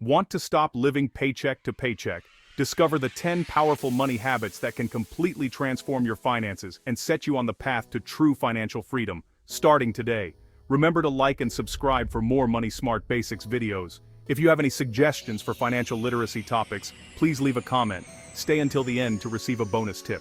Want to stop living paycheck to paycheck? Discover the 10 powerful money habits that can completely transform your finances and set you on the path to true financial freedom, starting today. Remember to like and subscribe for more Money Smart Basics videos. If you have any suggestions for financial literacy topics, please leave a comment. Stay until the end to receive a bonus tip.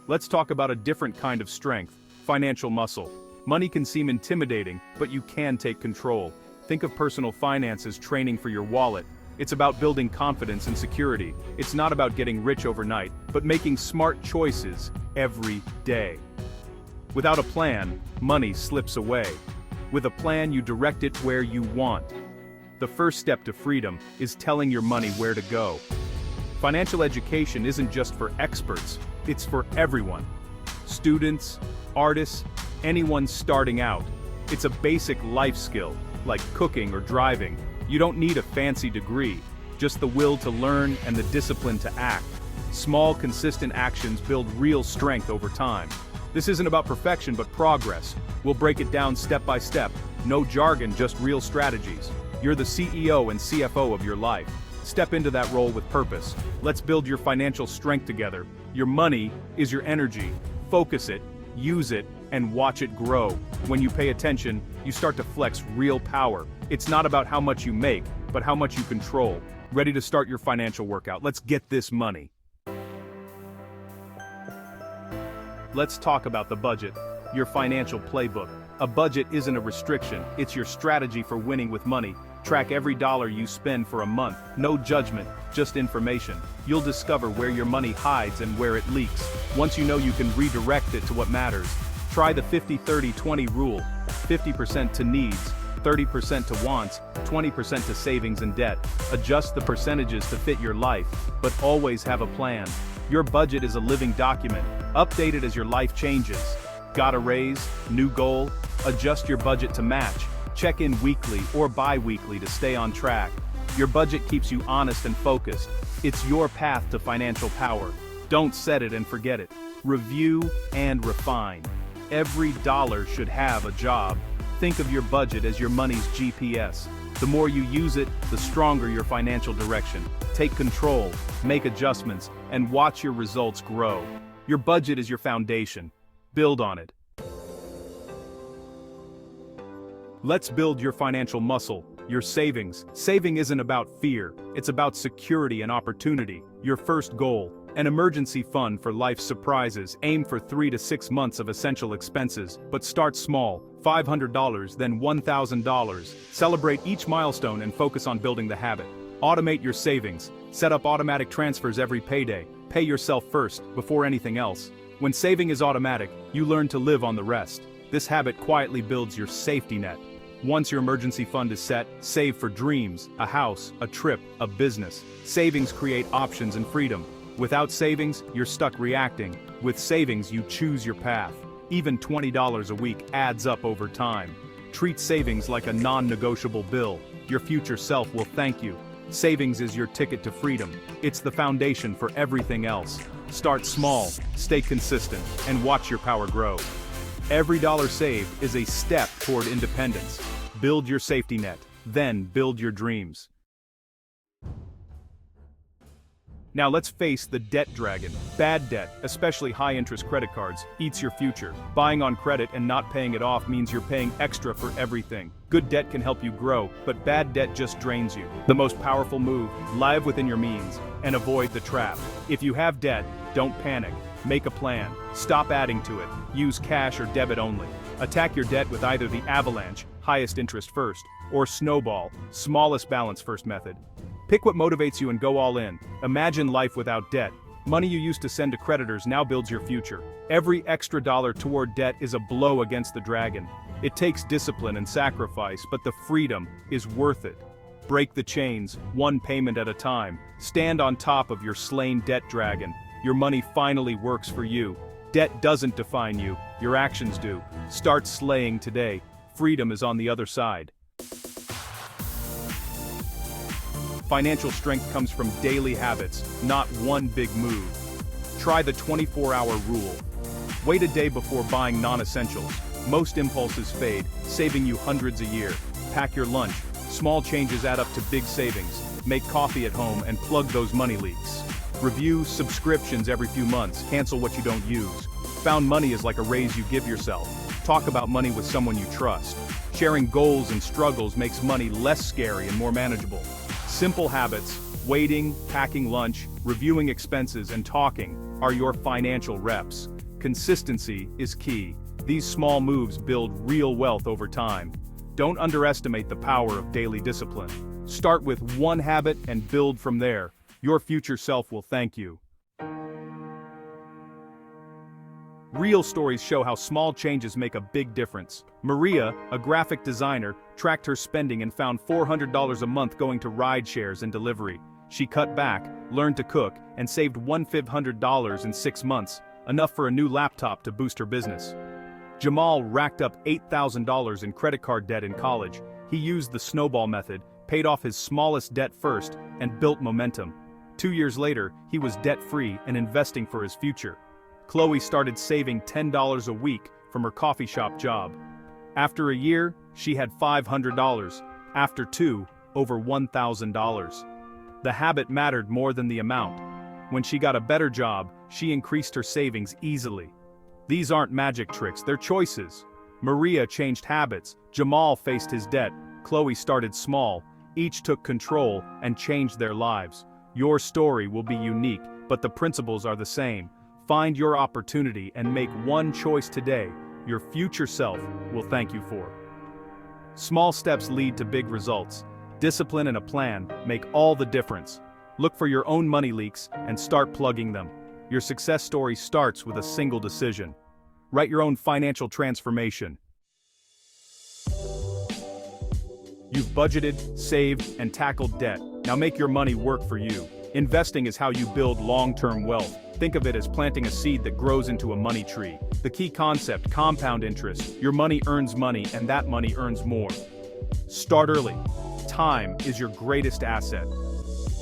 Let's talk about a different kind of strength, financial muscle. Money can seem intimidating, but you can take control. Think of personal finances training for your wallet. It's about building confidence and security. It's not about getting rich overnight, but making smart choices every day. Without a plan, money slips away. With a plan, you direct it where you want. The first step to freedom is telling your money where to go. Financial education isn't just for experts, it's for everyone. Students, artists, anyone starting out. It's a basic life skill, like cooking or driving. You don't need a fancy degree, just the will to learn and the discipline to act. Small, consistent actions build real strength over time. This isn't about perfection but progress. We'll break it down step by step. No jargon, just real strategies. You're the CEO and CFO of your life. Step into that role with purpose. Let's build your financial strength together. Your money is your energy. Focus it, use it, and watch it grow. When you pay attention, you start to flex real power. It's not about how much you make, but how much you control. Ready to start your financial workout? Let's get this money. Let's talk about the budget, your financial playbook. A budget isn't a restriction, it's your strategy for winning with money. Track every dollar you spend for a month. No judgment, just information. You'll discover where your money hides and where it leaks. Once you know, you can redirect it to what matters. Try the 50-30-20 rule. 50% to needs, 30% to wants, 20% to savings and debt. Adjust the percentages to fit your life, but always have a plan. Your budget is a living document. Update it as your life changes. Got a raise? New goal? Adjust your budget to match. Check in weekly or bi-weekly to stay on track. Your budget keeps you honest and focused. It's your path to financial power. Don't set it and forget it. Review and refine. Every dollar should have a job. Think of your budget as your money's GPS. The more you use it, the stronger your financial direction. Take control, make adjustments, and watch your results grow. Your budget is your foundation. Build on it. Let's build your financial muscle, your savings. Saving isn't about fear, it's about security and opportunity. Your first goal, an emergency fund for life's surprises. Aim for 3 to 6 months of essential expenses, but start small, $500, then $1,000. Celebrate each milestone and focus on building the habit. Automate your savings. Set up automatic transfers every payday. Pay yourself first, before anything else. When saving is automatic, you learn to live on the rest. This habit quietly builds your safety net. Once your emergency fund is set, save for dreams, a house, a trip, a business. Savings create options and freedom. Without savings, you're stuck reacting. With savings, you choose your path. Even $20 a week adds up over time. Treat savings like a non-negotiable bill. Your future self will thank you. Savings is your ticket to freedom. It's the foundation for everything else. Start small, stay consistent, and watch your power grow. Every dollar saved is a step toward independence. Build your safety net, then build your dreams. Now let's face the debt dragon. Bad debt, especially high-interest credit cards, eats your future. Buying on credit and not paying it off means you're paying extra for everything. Good debt can help you grow, but bad debt just drains you. The most powerful move, live within your means, and avoid the trap. If you have debt, don't panic. Make a plan. Stop adding to it. Use cash or debit only. Attack your debt with either the avalanche, highest interest first, or snowball, smallest balance first method. Pick what motivates you and go all in. Imagine life without debt. Money you used to send to creditors now builds your future. Every extra dollar toward debt is a blow against the dragon. It takes discipline and sacrifice, but the freedom is worth it. Break the chains, one payment at a time. Stand on top of your slain debt dragon. Your money finally works for you. Debt doesn't define you, your actions do. Start slaying today. Freedom is on the other side. Financial strength comes from daily habits, not one big move. Try the 24-hour rule. Wait a day before buying non-essentials. Most impulses fade, saving you hundreds a year. pack your lunch. Small changes add up to big savings. Make coffee at home and plug those money leaks. Review subscriptions every few months. Cancel what you don't use. Found money is like a raise you give yourself. Talk about money with someone you trust. Sharing goals and struggles makes money less scary and more manageable. Simple habits, waiting, packing lunch, reviewing expenses, and talking are your financial reps. Consistency is key. These small moves build real wealth over time. Don't underestimate the power of daily discipline. Start with one habit and build from there. Your future self will thank you. Real stories show how small changes make a big difference. Maria, a graphic designer, tracked her spending and found $400 a month going to ride shares and delivery. She cut back, learned to cook, and saved $1,500 in 6 months, enough for a new laptop to boost her business. Jamal racked up $8,000 in credit card debt in college. He used the snowball method, paid off his smallest debt first, and built momentum. 2 years later, he was debt-free and investing for his future. Chloe started saving $10 a week from her coffee shop job. After a year, she had $500. After 2, over $1,000. The habit mattered more than the amount. When she got a better job, she increased her savings easily. These aren't magic tricks, they're choices. Maria changed habits, Jamal faced his debt, Chloe started small. Each took control and changed their lives. Your story will be unique, but the principles are the same. Find your opportunity and make one choice today your future self will thank you for. Small steps lead to big results. Discipline and a plan make all the difference. Look for your own money leaks and start plugging them. Your success story starts with a single decision. Write your own financial transformation. You've budgeted, saved, and tackled debt. Now make your money work for you. Investing is how you build long-term wealth. Think of it as planting a seed that grows into a money tree. The key concept, compound interest. Your money earns money and that money earns more. Start early. Time is your greatest asset.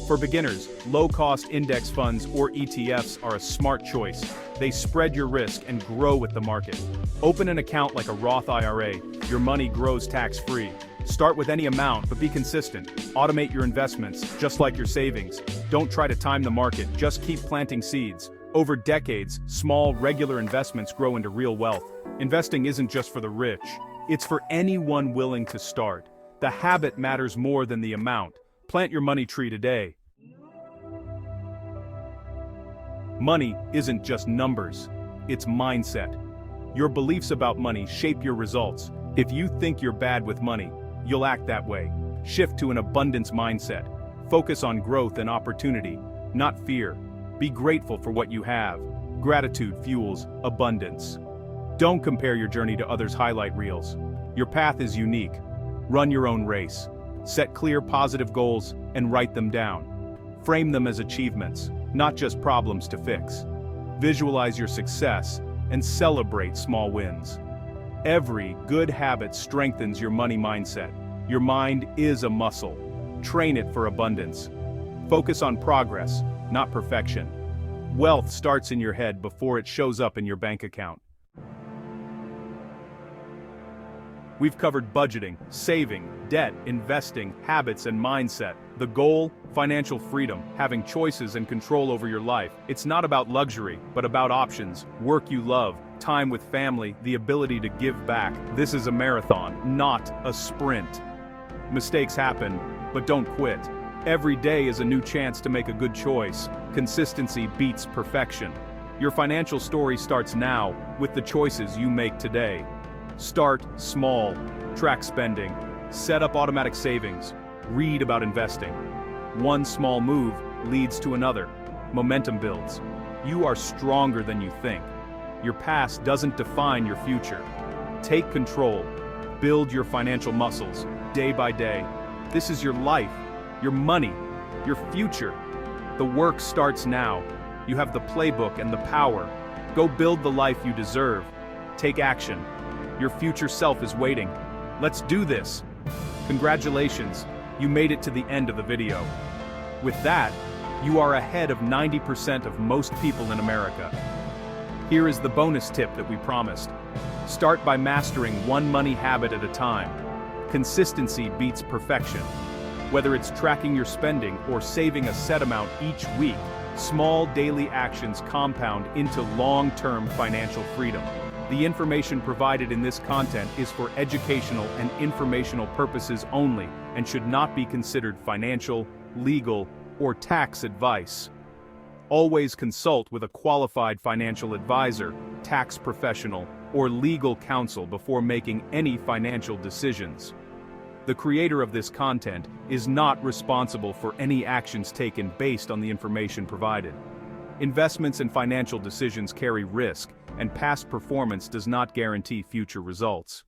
For beginners, low-cost index funds or ETFs are a smart choice. They spread your risk and grow with the market. Open an account like a Roth IRA. Your money grows tax-free. Start with any amount, but be consistent. Automate your investments, just like your savings. Don't try to time the market, just keep planting seeds. Over decades, small, regular investments grow into real wealth. Investing isn't just for the rich. It's for anyone willing to start. The habit matters more than the amount. Plant your money tree today. Money isn't just numbers. It's mindset. Your beliefs about money shape your results. If you think you're bad with money, you'll act that way. Shift to an abundance mindset. Focus on growth and opportunity, not fear. Be grateful for what you have. Gratitude fuels abundance. Don't compare your journey to others' highlight reels. Your path is unique. Run your own race. Set clear, positive goals and write them down. Frame them as achievements, not just problems to fix. Visualize your success and celebrate small wins. Every good habit strengthens your money mindset. Your mind is a muscle. Train it for abundance. Focus on progress, not perfection. Wealth starts in your head before it shows up in your bank account. We've covered budgeting, saving, debt, investing, habits, and mindset. The goal? Financial freedom, having choices and control over your life. It's not about luxury, but about options, work you love, time with family, the ability to give back. This is a marathon, not a sprint. Mistakes happen, but don't quit. Every day is a new chance to make a good choice. Consistency beats perfection. Your financial story starts now with the choices you make today. Start small, track spending, set up automatic savings, read about investing. One small move leads to another. Momentum builds. You are stronger than you think. Your past doesn't define your future. Take control. Build your financial muscles, day by day. This is your life, your money, your future. The work starts now. You have the playbook and the power. Go build the life you deserve. Take action. Your future self is waiting. Let's do this. Congratulations, you made it to the end of the video. With that, you are ahead of 90% of most people in America. Here is the bonus tip that we promised. Start by mastering one money habit at a time. Consistency beats perfection. Whether it's tracking your spending or saving a set amount each week, small daily actions compound into long-term financial freedom. The information provided in this content is for educational and informational purposes only and should not be considered financial, legal, or tax advice. Always consult with a qualified financial advisor, tax professional, or legal counsel before making any financial decisions. The creator of this content is not responsible for any actions taken based on the information provided. Investments and financial decisions carry risk, and past performance does not guarantee future results.